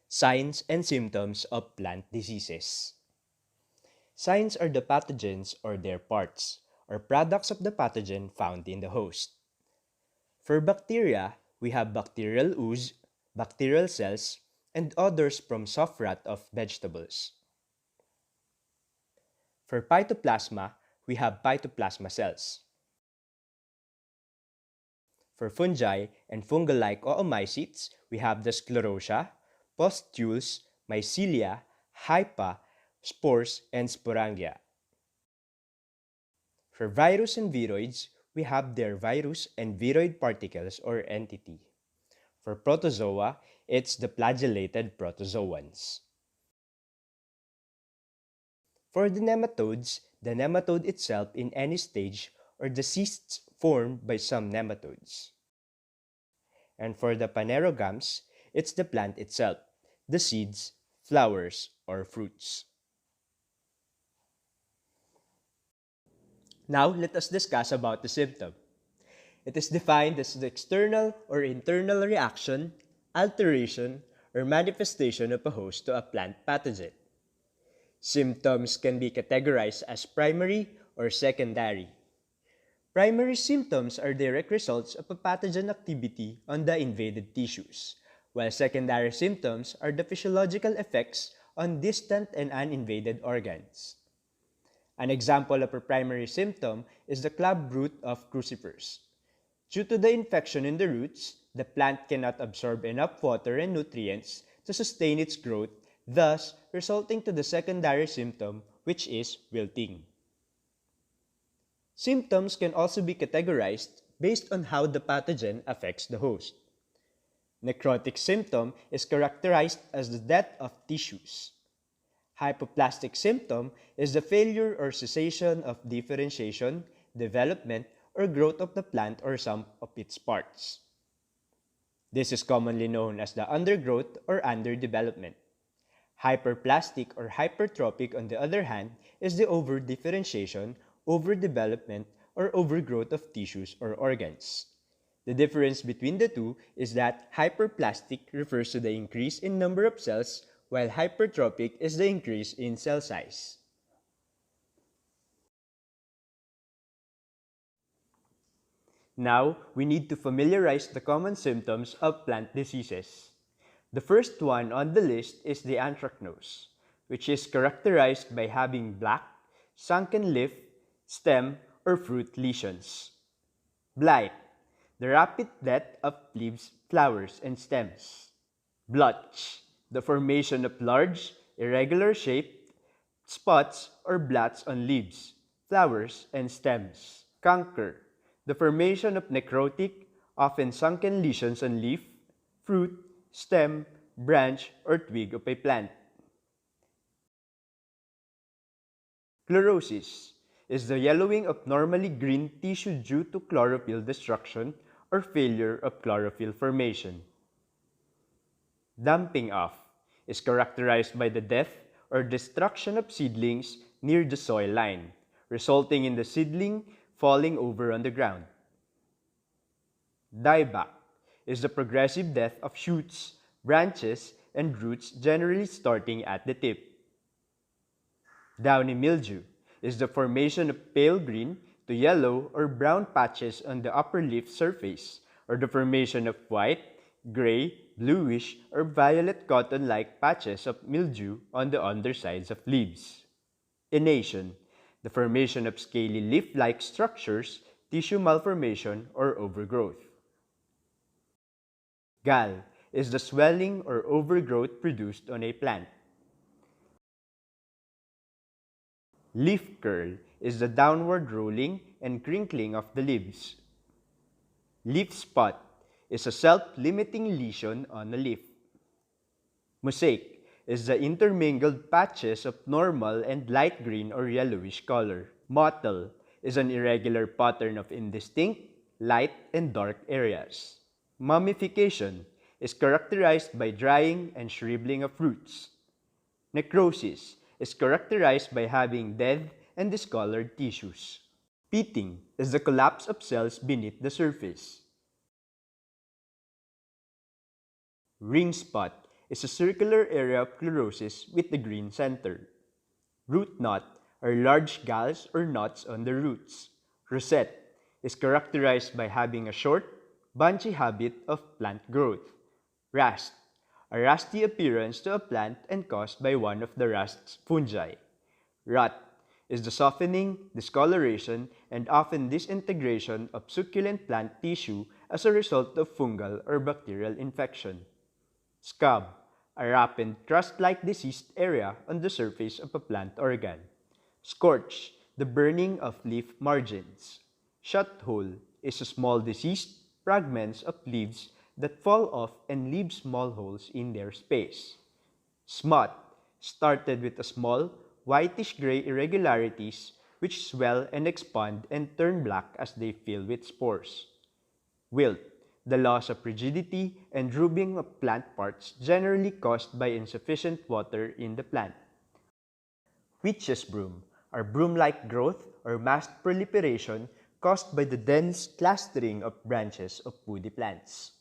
Signs and symptoms of plant diseases. Signs are the pathogens or their parts, or products of the pathogen found in the host. For bacteria, we have bacterial ooze, bacterial cells, and others from soft rot of vegetables. For phytoplasma, we have phytoplasma cells. For fungi and fungal-like oomycetes, we have the sclerotia, pustules, mycelia, hypa, spores, and sporangia. For virus and viroids, we have their virus and viroid particles or entity. For protozoa, it's the flagellated protozoans. For the nematodes, the nematode itself in any stage or the cysts formed by some nematodes. And for the phanerogams, it's the plant itself, the seeds, flowers, or fruits. Now, let us discuss about the symptom. It is defined as the external or internal reaction, alteration, or manifestation of a host to a plant pathogen. Symptoms can be categorized as primary or secondary. Primary symptoms are direct results of a pathogen activity on the invaded tissues, while secondary symptoms are the physiological effects on distant and uninvaded organs. An example of a primary symptom is the club root of crucifers. Due to the infection in the roots, the plant cannot absorb enough water and nutrients to sustain its growth, thus resulting to the secondary symptom, which is wilting. Symptoms can also be categorized based on how the pathogen affects the host. Necrotic symptom is characterized as the death of tissues. Hypoplastic symptom is the failure or cessation of differentiation, development, or growth of the plant or some of its parts. This is commonly known as the undergrowth or underdevelopment. Hyperplastic or hypertrophic, on the other hand, is the over-differentiation, overdevelopment, or overgrowth of tissues or organs. The difference between the two is that hyperplastic refers to the increase in number of cells, while hypertrophic is the increase in cell size. Now, we need to familiarize the common symptoms of plant diseases. The first one on the list is the anthracnose, which is characterized by having black, sunken leaf, stem, or fruit lesions. Blight, the rapid death of leaves, flowers, and stems. Blotch, the formation of large, irregular shaped spots or blots on leaves, flowers, and stems. Canker, the formation of necrotic, often sunken lesions on leaf, fruit, stem, branch, or twig of a plant. Chlorosis is the yellowing of normally green tissue due to chlorophyll destruction or failure of chlorophyll formation. Damping off is characterized by the death or destruction of seedlings near the soil line, resulting in the seedling falling over on the ground. Dieback is the progressive death of shoots, branches, and roots generally starting at the tip. Downy mildew is the formation of pale green to yellow or brown patches on the upper leaf surface, or the formation of white, gray, bluish, or violet cotton-like patches of mildew on the undersides of leaves. Innation, the formation of scaly leaf-like structures, tissue malformation, or overgrowth. Gall is the swelling or overgrowth produced on a plant. Leaf curl is the downward rolling and crinkling of the leaves. Leaf spot is a self-limiting lesion on a leaf. Mosaic is the intermingled patches of normal and light green or yellowish color. Mottle is an irregular pattern of indistinct, light, and dark areas. Mummification is characterized by drying and shriveling of roots. Necrosis is characterized by having dead and discolored tissues. Pitting is the collapse of cells beneath the surface. Ring spot is a circular area of chlorosis with the green center. Root knot are large galls or knots on the roots. Rosette is characterized by having a short, bunchy habit of plant growth. Rast, a rusty appearance to a plant and caused by one of the rust's fungi. Rot is the softening, discoloration, and often disintegration of succulent plant tissue as a result of fungal or bacterial infection. Scab, a rapid crust-like diseased area on the surface of a plant organ. Scorch, the burning of leaf margins. Shut hole is a small diseased fragments of leaves that fall off and leave small holes in their space. Smut started with a small, whitish-gray irregularities which swell and expand and turn black as they fill with spores. Wilt, the loss of rigidity and drooping of plant parts generally caused by insufficient water in the plant. Witch's broom are broom-like growth or massed proliferation caused by the dense clustering of branches of woody plants.